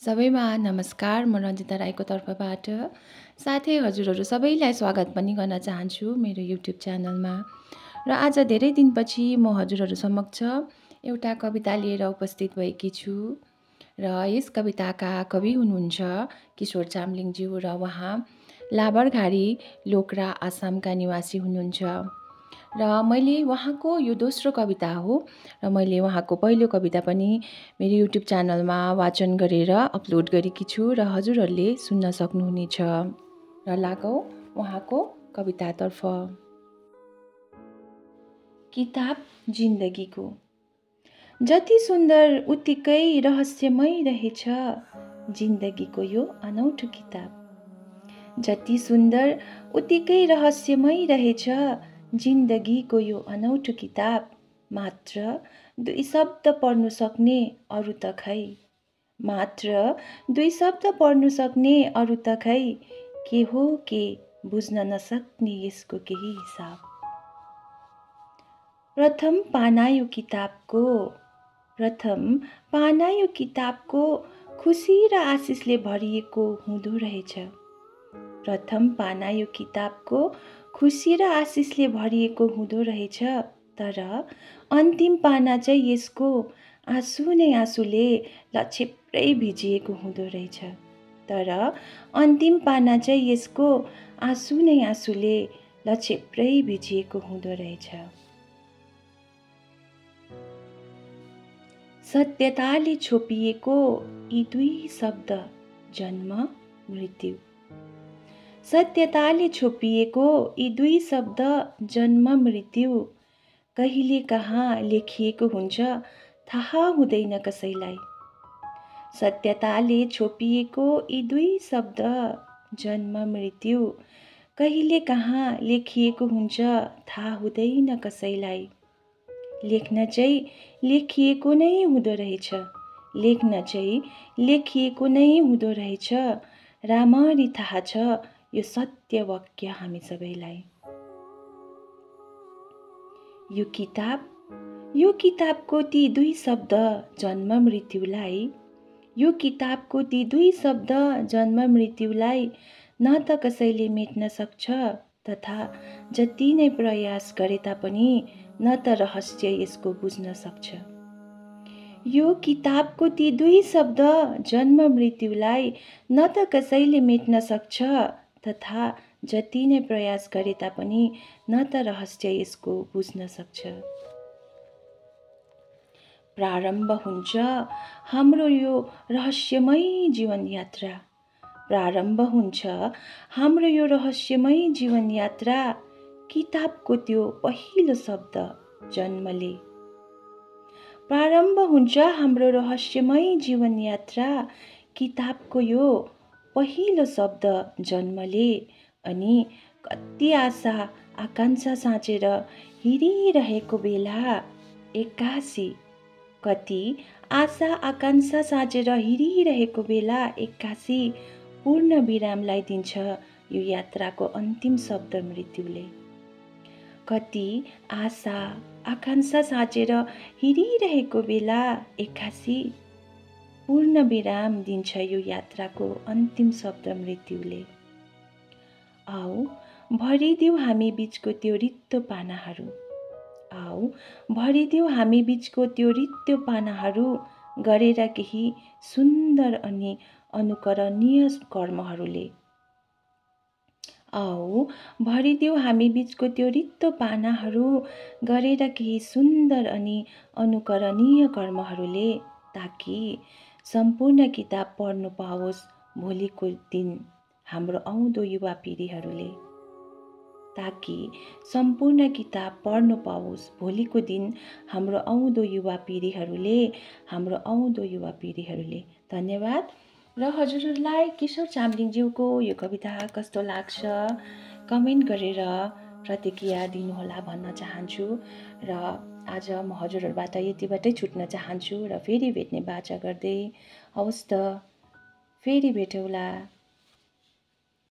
सबैमा नमस्कार। म रञ्जिता राईको तर्फबाट साथै हजुरहरू सबैलाई स्वागत पनि गर्न चाहन्छु मेरो युट्युब च्यानलमा। र आज धेरै दिनपछि म हजुरहरू समक्ष एउटा कविता लिएर उपस्थित भएकी छु। र यस कविताका कवि हुनुहुन्छ किशोर चामलिङज्यू र उहाँ लाबरघारी लोकरा आसामका निवासी हुनुहुन्छ। र मैले उहाँको यो दोस्रो कविता हो र मैले उहाँको पहिलो कविता पनि मेरो युट्युब च्यानलमा वाचन गरेर अपलोड गरेकी छु र हजुरहरूले सुन्न सक्नुहुनेछ। र लागौँ उहाँको कवितातर्फ। किताब जिन्दगीको। जति सुन्दर उत्तिकै रहस्यमय रहेछ जिन्दगीको यो अनौठो किताब। जति सुन्दर उत्तिकै रहस्यमय रहेछ जिन्दगीको यो अनौठो किताब। मात्र 2 शब्द पढ्नु सक्ने अरू त खै। मात्र 2 शब्द पढ्नु सक्ने अरू त खै। के हो के बुझ्न नसक्ने यसको केही हिसाब। प्रथम पाना यो किताबको। प्रथम पाना यो किताबको खुसी र आशिषले भरिएको हुँदो रहेछ। प्रथम पाना यो किताबको खुसी र आशिषले भरिएको हुँदो रहेछ। तर अन्तिम पाना चाहिँ यसको आँसु नै आँसुले लछेप्रै भिजिएको हुँदो रहेछ। तर अन्तिम पाना चाहिँ यसको आँसु नै आँसुले लछेप्रै भिजिएको हुँदो रहेछ। सत्यताले छोपिएको यी 2 शब्द जन्म मृत्यु। सत्यताले छोपिएको यी 2 शब्द जन्म मृत्यु। कहिले कहाँ लेखिएको हुन्छ थाहा हुँदैन कसैलाई। सत्यताले छोपिएको यी 2 शब्द जन्म मृत्यु। कहिले कहाँ लेखिएको हुन्छ थाहा हुँदैन कसैलाई। लेख्न चाहिँ लेखिएको नै हुँदो रहेछ। लेख्न चाहिँ लेखिएको नै हुँदो रहेछ। राम्ररी थाहा छ यो सत्य वाक्य हामी सबैलाई। यो किताबको ती 2 शब्द जन्म मृत्युलाई। यो किताबको ती 2 शब्द जन्म मृत्युलाई न त कसैले मेट्न सक्छ तथा जति नै प्रयास गरे तापनि न त रहस्य यसको बुझ्न सक्छ। यो किताबको ती 2 शब्द जन्म मृत्युलाई न त कसैले मेट्न सक्छ तथा जति नै प्रयास गरे तापनि न त रहस्य यसको बुझ्न सक्छ। प्रारम्भ हुन्छ हाम्रो यो रहस्यमय जीवन यात्रा। प्रारम्भ हुन्छ हाम्रो यो रहस्यमय जीवन यात्रा। किताबको त्यो पहिलो शब्द जन्मले। प्रारम्भ हुन्छ हाम्रो रहस्यमय जीवन यात्रा। किताबको यो पहिलो शब्द जन्मले। अनि कति आशा आकांक्षा साँचेर हिँडिरहेको बेला एक्कासी। कति आशा आकांक्षा साँचेर हिँडिरहेको बेला एक्कासी पूर्ण विरामलाई दिन्छ यो यात्राको अन्तिम शब्द मृत्युले। कति आशा आकांक्षा साँचेर हिँडिरहेको बेला एक्कासी पूर्ण विराम दिन्छ यो यात्राको अन्तिम शब्द मृत्युले। आऊ भरिदेऊ हामी बीचको त्यो रित्तो पानाहरू। आऊ भरिदेऊ हामी बीचको त्यो रित्तो पानाहरू गरेर केही सुन्दर अनि अनुकरणीय कर्महरूले। आऊ भरिदेऊ हामी बीचको त्यो रित्तो पानाहरू गरेर केही सुन्दर अनि अनुकरणीय कर्महरूले। ताकि सम्पूर्ण किताब पढ्नु पाओस् भोलिको दिन हाम्रो आउँदो युवा पिँढीहरूले। ताकि सम्पूर्ण किताब पढ्नु पाओस् भोलिको दिन हाम्रो आउँदो युवा पिँढीहरूले। हाम्रो आउँदो युवा पिँढीहरूले। धन्यवाद। र हजुरहरूलाई किशोर चामलिङज्यूको यो कविता कस्तो लाग्छ कमेन्ट गरेर प्रतिक्रिया दिनुहोला भन्न चाहन्छु। र आज म हजुरहरूबाट यतिबाटै छुट्न चाहन्छु र फेरि भेट्ने बाचा गर्दै हवस् त फेरि भेटौँला।